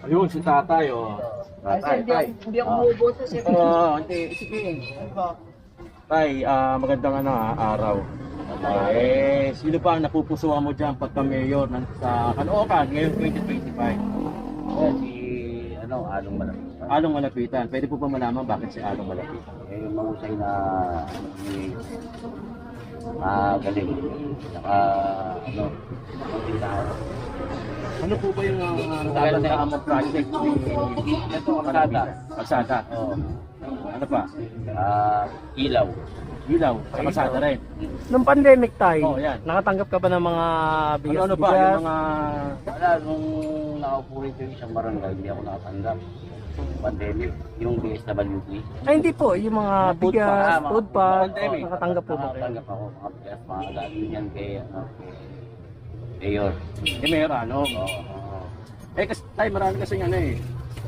Ayun, si tatay, oh. Tatay, tay. Hindi ako maubos sa Hindi, sige. Tay, magandang araw. Sino pa ang napupusuan mo dyan pagka-mayor sa Caloocan ngayong 2025? Along Malapitan. Along Malapitan. Pwede po ba malaman bakit si Along Malapitan? Yung mahusay na galing. Saka, matindahan. Ano po ba yung tatandaan project ni Ito, kalsada. Kalsada? Oo. Ano pa? Ilaw. Ilaw, sa kalsada rin. Nung pandemic tayo, Oo, yan. nakatanggap ka ba ng mga bigas? Ano pa? Yung mga... Wala, nung nakaupo rin ko yung isang barangay, hindi ako nakatanggap. Pandemic, yung DSWD. Ay, hindi po. Yung mga Food bigas, pa, food pa, pandemic. nakatanggap po ba kayo? Nakatanggap ako, mga bigas, mga galing yan kay, Mayor. Mayor, ano? Oo. Kasi tayo marami kasi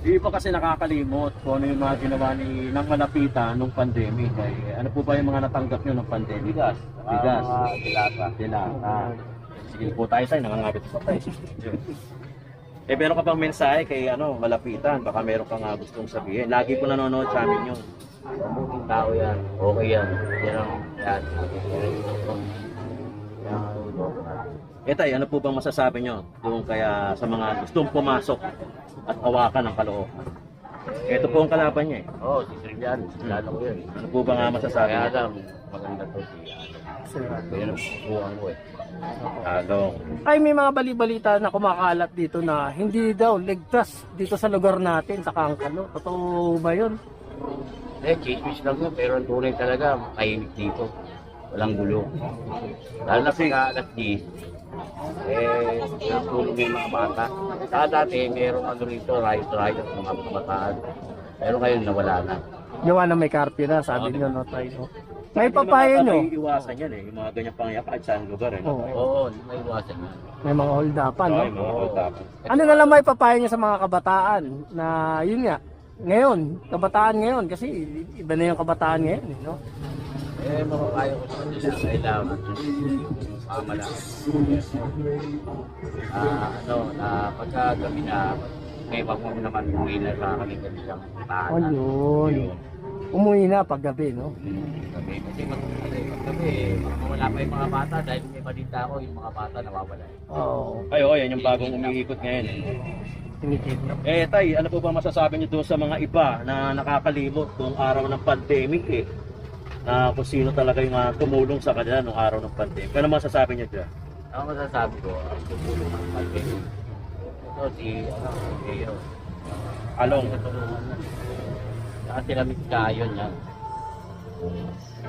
Hindi pa kasi nakakalimot kung ano yung mga ginawa ng Malapitan nung pandemic. Ano po ba yung mga natanggap nyo ng pandemic? Bigas. Bigas. Dilata. Dilata. Sige po tayo tayo, nangangabit pa tayo. Meron ka bang mensahe kay Malapitan? Baka meron kang gustong sabihin. Lagi po nanonood sa amin yun. Mabuting tao yan. Okay yan. Yan ang yan. Tay, ano po bang masasabi nyo kung kaya sa mga gustong pumasok at hawakan ng Caloocan? Ito po ang kalaban niya Oo, si Trillian. Lalo ko yun. Ano po ba nga masasabi Kaya nyo? lang, maganda to si Kaya nang buwan ko Along. Ay, may mga bali-balita na kumakalat dito na hindi daw ligtas dito sa lugar natin, sa Kangkalo. Totoo ba yun? Chismis lang yun, pero ang tunay talaga, makahimik dito. Walang gulo. Lalo na pagka alas 10, natulog yung mga bata. Dati, merong rito, riot, mga kabataan. Pero ngayon, nawala na. Gawa na may karpyo na, sabi nyo, no, tayo. May papaya nyo. May iwasan yan yung mga ganyang pangyayap kahit saan lugar Oo. Oo, may iwasan na. May mga hold-upan, no? May mga hold-upan. Ano na lang may papaya nyo sa mga kabataan na yun nga, ngayon, kabataan ngayon, kasi iba na yung kabataan ngayon, no? Makakayo ko sa kanila, kailangan pamalaan. Na pagka gabi na, may wag mo naman umuwi na sa kanila nilang tahanan. Ayun. Umuwi na pag gabi, no? Gabi, kasi gabi, wala pa yung mga bata dahil may balita ko, yung mga bata nawawala. Oo. Ay, oo, yan yung bagong umiikot ngayon. Tinikidnap. Tay, ano po ba masasabi niyo doon sa mga iba na nakakalimot nung araw ng pandemic na kung sino talaga yung tumulong sa kanila nung araw ng pandemic? Ano masasabi niyo dyan? Ang masasabi ko, ang tumulong ng pandemic. Ito si Mayor. Along. Saka sila kayo niya.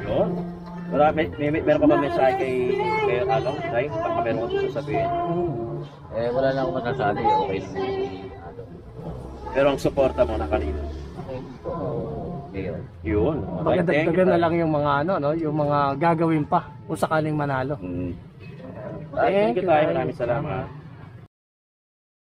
Yun. Meron ka ba mensahe kay Along? Tay, baka meron ka sasabihin. Wala na akong masasabi, okay lang. Pero ang suporta mo na kanina. Mayor. Yun. Okay, thank you, Magdagdagan na Tay. lang yung mga no, yung mga gagawin pa kung sakaling manalo. Thank you tayo. Maraming salamat.